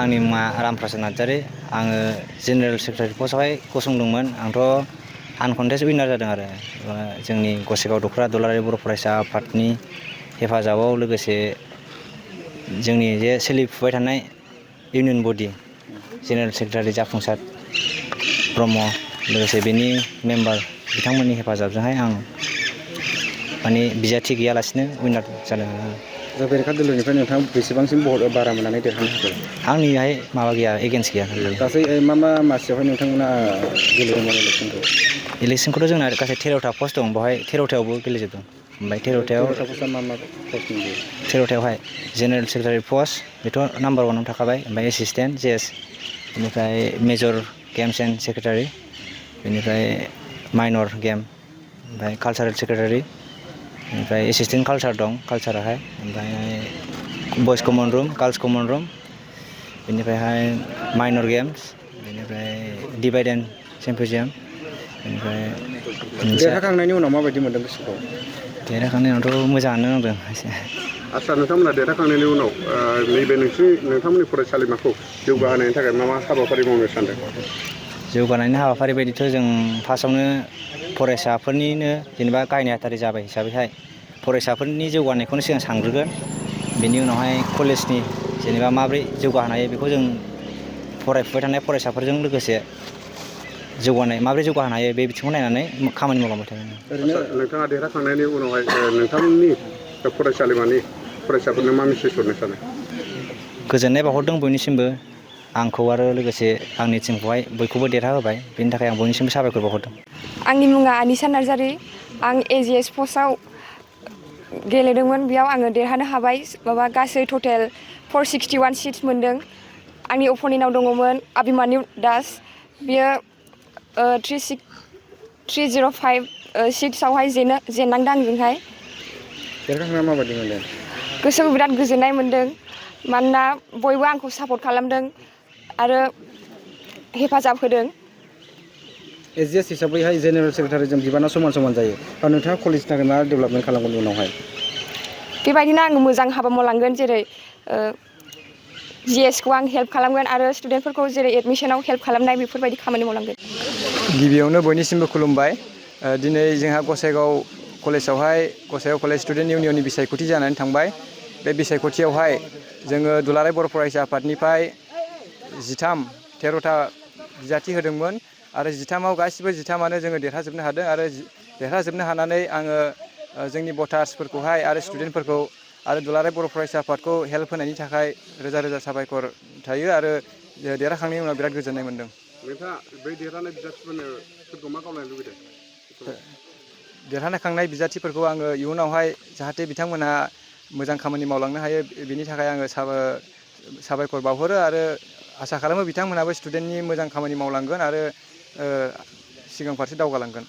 आंनि मुङा रामप्रसाद नार्जारि आङो जेनेरेल सेक्रेटारि पस्टआवहाय गसंदोंमोन आंथ' आनकन्टेस्ट उइनार जादों आरो जोंनि गसाइगाव दख'रा दुलाराय बर' फरायसा आफादनि हेफाजाबाव लोगोसे जोंनि जे सोलिफुबाय थानाय इउनियन बडि जेनेरेल सेक्रेटारि जाफुंसार ब्रह्म लोगोसे बेनि मेम्बार बिथांमोननि हेफाजाबजोंहाय आं माने बिजाथि गैयालासिनो उइनार जादों दा बेरेखा दोलोनिफ्राय नोंथाङा बेसेबांसिम भट बारा मोननानै देरहानो हाखो? आंनिहाय माबा गैया एगेन्स्ट गैया गासै मा मासियावहाय नोंथांमोना गेलेदोंमोन इलेक्सनखौ? इलेक्सनखौथ' जोंना गासै 13था पस्ट दं बेवहाय 13थायावबो गेलेजोबदों ओमफ्राय 13थायाव पस्टआ मा मा पस्टनि बेयो? 13थायावहाय जेनेरेल सेक्रेटारि पस्ट बेथ' नाम्बार 1आव थाखाबाय ओमफ्राय एसिसटेन्ट जेस बेनिफ्राय मेजर गेम्स एन्ड सेक्रेटारि बेनिफ्राय माइनर गेम ओमफ्राय कालसारेल सेक्रेटारि ओमफ्राय एसिसटेन्ट कालसार दं कालसाराहाय ओमफ्राय boys common room girls common room बेनिफ्रायहाय माइनर गेम्स बेनिफ्राय डिभाइड एन्ड सिम्प'जियाम बेनिफ्राय देरहाखांनायनि उनाव माबायदि मोनदों गोसोखौ? देरहाखांनायनि उनावथ' मोजाङानो नांदों एसे। आदसा नोंथांमोना देरहाखांनायनि उनाव नैबे नोंथांमोननि फरायसालिमाखौ जौगाहोनायनि थाखाय मा हाबाफारि मावनो सानदों? जौगानायनि हाबाफारि बायदिथ' जों फार्स्टआवनो फरायसाफोरनिनो जेनेबा गाहाय नेहाथारि जाबाय हिसाबैहाय फरायसाफोरनि जौगानायखौनो सिगां सानग्रोगोन बेनि उनावहाय कलेजनि जेनेबा माब्रै जौगाहोनो हायो बेखौ जों फरायफुबाय थानाय फरायसाफोरजों लोगोसे माब्रै जौगाहोनो हायो बे बिथिंखौ नायनानै खामानि मावलांबाय थागोन। ओरैनो नोंथाङा देरहाखांनायनि उनावहाय नोंथांनि फरायसालिमानि फरायसाफोरनो मा मेसेज हरनो सानो? गोजोननाय बावहरदों बयनिसिमबो आंखौ आरो लोगोसे आंनि टिमखौहाय बयखौबो देरहाहोबाय बेनि थाखाय आं बयनिसिमबो साबायखर बावहरदों। आंनि मुङा आनिसा नार्जारि आं एजिएस पस्टआव गेलेदोंमोन बेयाव आङो देरहानो हाबाय गासै टटेल 461 सिट्स मोनदों। आंनि अप'नेन्टआव दङमोन अभिमन्यु दास बियो 305 सिट्सआवहाय जेननांदों आंजोंहाय। देरहाखांना माबायदि मोनदों? गोसोखौ बिराद गोजोननाय मोन्दों मानोना बयबो आंखौ सापर्ट खालामदों आरो हेफाजाब होदों। एजिएस हिसाबैहाय जेनेरेल सेक्रेटारिजों बिबाना समान समान जायो नोंथाङा कलेजनि थाखाय मा डेभेलपमेन्ट खालामगोन उनावहाय? बेबायदिनो आङो मोजां हाबा मावलांगोन जेरै जिएसखौ आं हेल्प खालामगोन आरो स्टुडेन्टफोरखौ जेरै एडमिसनाव हेल्प खालामनाय बेफोरबायदि खामानि मावलांगोन। गिबियावनो बयनिसिमबो खुलुमबाय। दिनै जोंहा गसाइगाव कलेज स्टुडेन्ट इउनियननि बिसायख'थि जानानै थांबाय। बे बिसायख'थियावहाय जोङो दुलाराय बर' फरायसा आफादनिफ्राय 13था बिजाथि होदोंमोन आरो 13आव गासिबो 13आनो जोङो देरहाजोबनो हादों आरो देरहाजोबनो हानानै आङो जोंनि भटार्सफोरखौहाय आरो स्टुडेन्टफोरखौ आरो दुलाराय बर' फरायसा आफादखौ हेल्प होनायनि थाखाय रोजा रोजा साबायखर थायो आरो देरहाखांनायनि उनाव बिराद गोजोननाय मोन्दों। नोंथाङा बै देरहानाय बिजाथिफोरनो सोरखौ मा खावलायनो लुबैदों? देरहाखांनाय बिजाथिफोरखौ आङो इयुनावहाय जाहाथे बिथांमोनहा मोजां खामानि मावलांनो हायो बिनि थाखाय आङो साबायखर बावहरो आरो आसा खालामो बिथांमोनहाबो स्टुडेन्टनि मोजां खामानि मावलांगोन आरो सिगां फारसे दावगालांगोन।